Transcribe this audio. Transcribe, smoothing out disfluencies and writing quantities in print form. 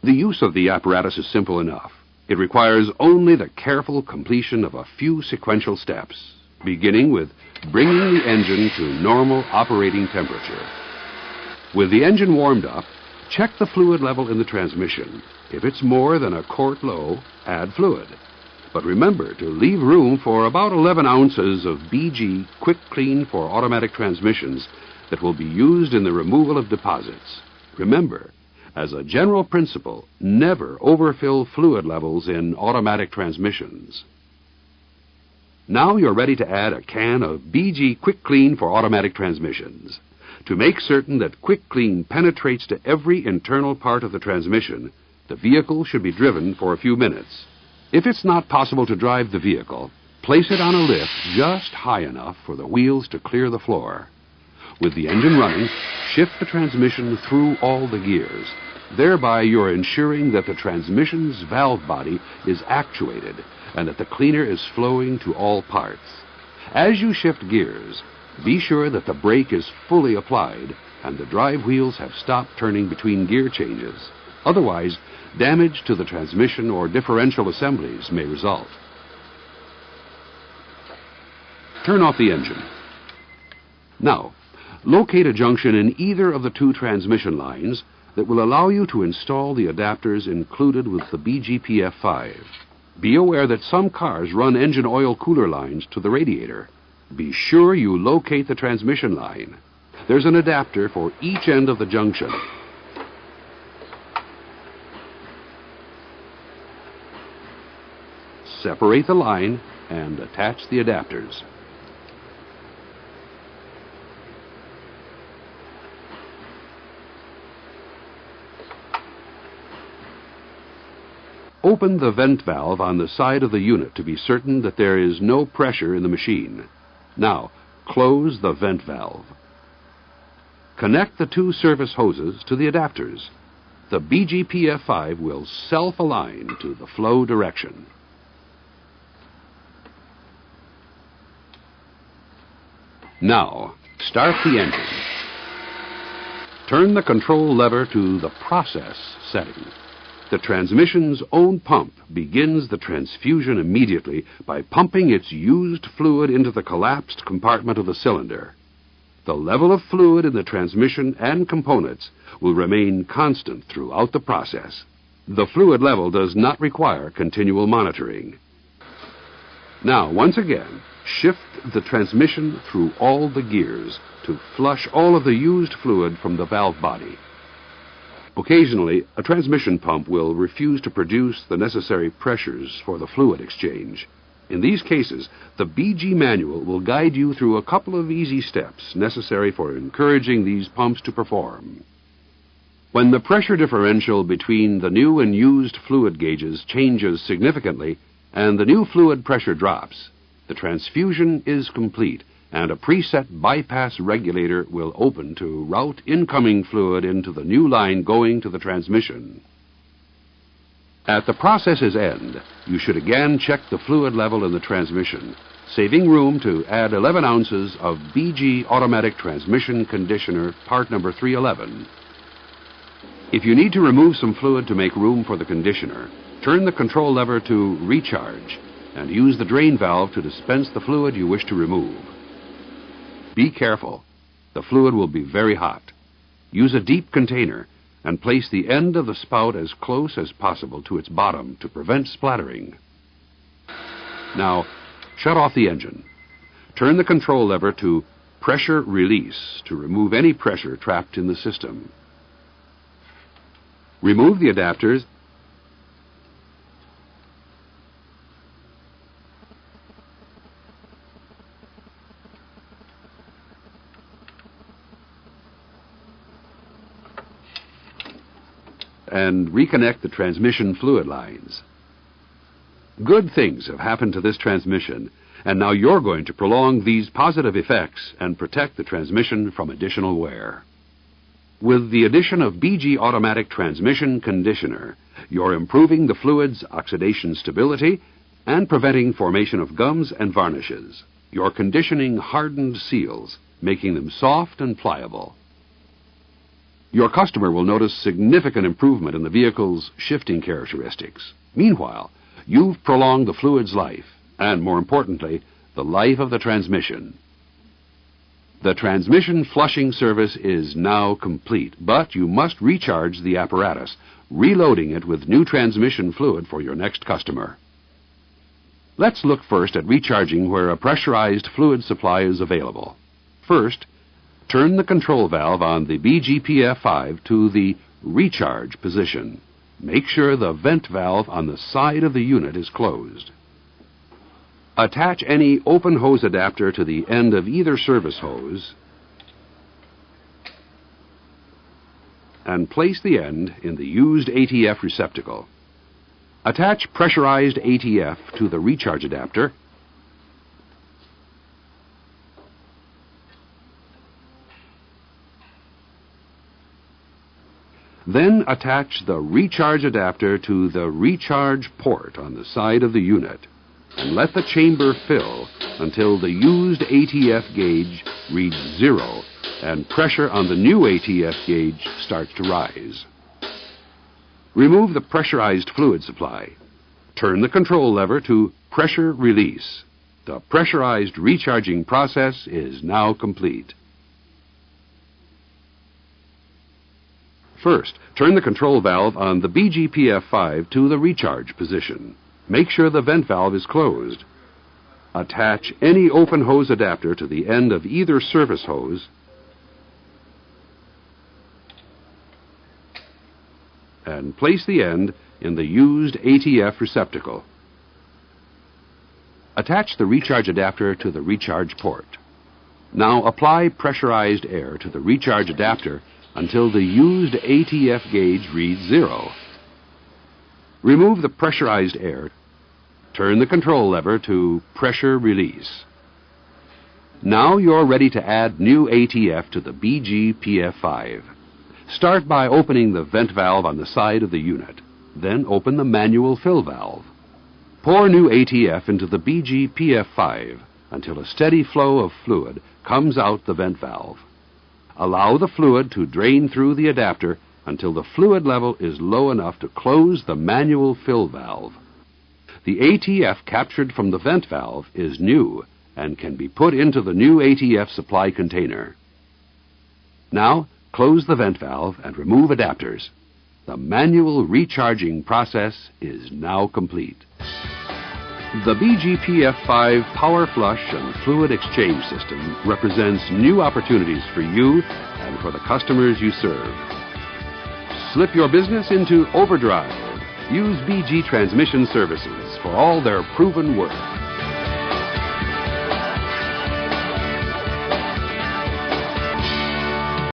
The use of the apparatus is simple enough. It requires only the careful completion of a few sequential steps, beginning with bringing the engine to normal operating temperature. With the engine warmed up, check the fluid level in the transmission. If it's more than a quart low, add fluid. But remember to leave room for about 11 ounces of BG Quick Clean for automatic transmissions that will be used in the removal of deposits. Remember, as a general principle, never overfill fluid levels in automatic transmissions. Now you're ready to add a can of BG Quick Clean for automatic transmissions. To make certain that Quick Clean penetrates to every internal part of the transmission, the vehicle should be driven for a few minutes. If it's not possible to drive the vehicle, place it on a lift just high enough for the wheels to clear the floor. With the engine running, shift the transmission through all the gears. Thereby you're ensuring that the transmission's valve body is actuated and that the cleaner is flowing to all parts. As you shift gears, be sure that the brake is fully applied and the drive wheels have stopped turning between gear changes. Otherwise, damage to the transmission or differential assemblies may result. Turn off the engine. Now, locate a junction in either of the two transmission lines that will allow you to install the adapters included with the PF5. Be aware that some cars run engine oil cooler lines to the radiator. Be sure you locate the transmission line. There's an adapter for each end of the junction. Separate the line and attach the adapters. Open the vent valve on the side of the unit to be certain that there is no pressure in the machine. Now, close the vent valve. Connect the two service hoses to the adapters. The BGPF5 will self-align to the flow direction. Now, start the engine. Turn the control lever to the process setting. The transmission's own pump begins the transfusion immediately by pumping its used fluid into the collapsed compartment of the cylinder. The level of fluid in the transmission and components will remain constant throughout the process. The fluid level does not require continual monitoring. Now, once again, shift the transmission through all the gears to flush all of the used fluid from the valve body. Occasionally, a transmission pump will refuse to produce the necessary pressures for the fluid exchange. In these cases, the BG manual will guide you through a couple of easy steps necessary for encouraging these pumps to perform. When the pressure differential between the new and used fluid gauges changes significantly and the new fluid pressure drops, the transfusion is complete and a preset bypass regulator will open to route incoming fluid into the new line going to the transmission. At the process's end, you should again check the fluid level in the transmission, saving room to add 11 ounces of BG Automatic Transmission Conditioner, part number 311. If you need to remove some fluid to make room for the conditioner, turn the control lever to recharge and use the drain valve to dispense the fluid you wish to remove. Be careful. The fluid will be very hot. Use a deep container and place the end of the spout as close as possible to its bottom to prevent splattering. Now, shut off the engine. Turn the control lever to pressure release to remove any pressure trapped in the system. Remove the adapters and reconnect the transmission fluid lines. Good things have happened to this transmission, and now you're going to prolong these positive effects and protect the transmission from additional wear. With the addition of BG Automatic Transmission Conditioner, you're improving the fluid's oxidation stability and preventing formation of gums and varnishes. You're conditioning hardened seals, making them soft and pliable. Your customer will notice significant improvement in the vehicle's shifting characteristics. Meanwhile, you've prolonged the fluid's life, and more importantly, the life of the transmission. The transmission flushing service is now complete, but you must recharge the apparatus, reloading it with new transmission fluid for your next customer. Let's look first at recharging where a pressurized fluid supply is available. First, turn the control valve on the PF5 to the recharge position. Make sure the vent valve on the side of the unit is closed. Attach any open hose adapter to the end of either service hose and place the end in the used ATF receptacle. Attach pressurized ATF to the recharge adapter Then attach the recharge adapter to the recharge port on the side of the unit and let the chamber fill until the used ATF gauge reads 0 and pressure on the new ATF gauge starts to rise. Remove the pressurized fluid supply. Turn the control lever to pressure release. The pressurized recharging process is now complete. First, turn the control valve on the PF5 to the recharge position. Make sure the vent valve is closed. Attach any open hose adapter to the end of either service hose and place the end in the used ATF receptacle. Attach the recharge adapter to the recharge port. Now apply pressurized air to the recharge adapter until the used ATF gauge reads 0. Remove the pressurized air. Turn the control lever to pressure release. Now you're ready to add new ATF to the PF5. Start by opening the vent valve on the side of the unit. Then open the manual fill valve. Pour new ATF into the PF5 until a steady flow of fluid comes out the vent valve. Allow the fluid to drain through the adapter until the fluid level is low enough to close the manual fill valve. The ATF captured from the vent valve is new and can be put into the new ATF supply container. Now, close the vent valve and remove adapters. The manual recharging process is now complete. The PF5 Power Flush and Fluid Exchange System represents new opportunities for you and for the customers you serve. Slip your business into overdrive. Use BG Transmission Services for all their proven work.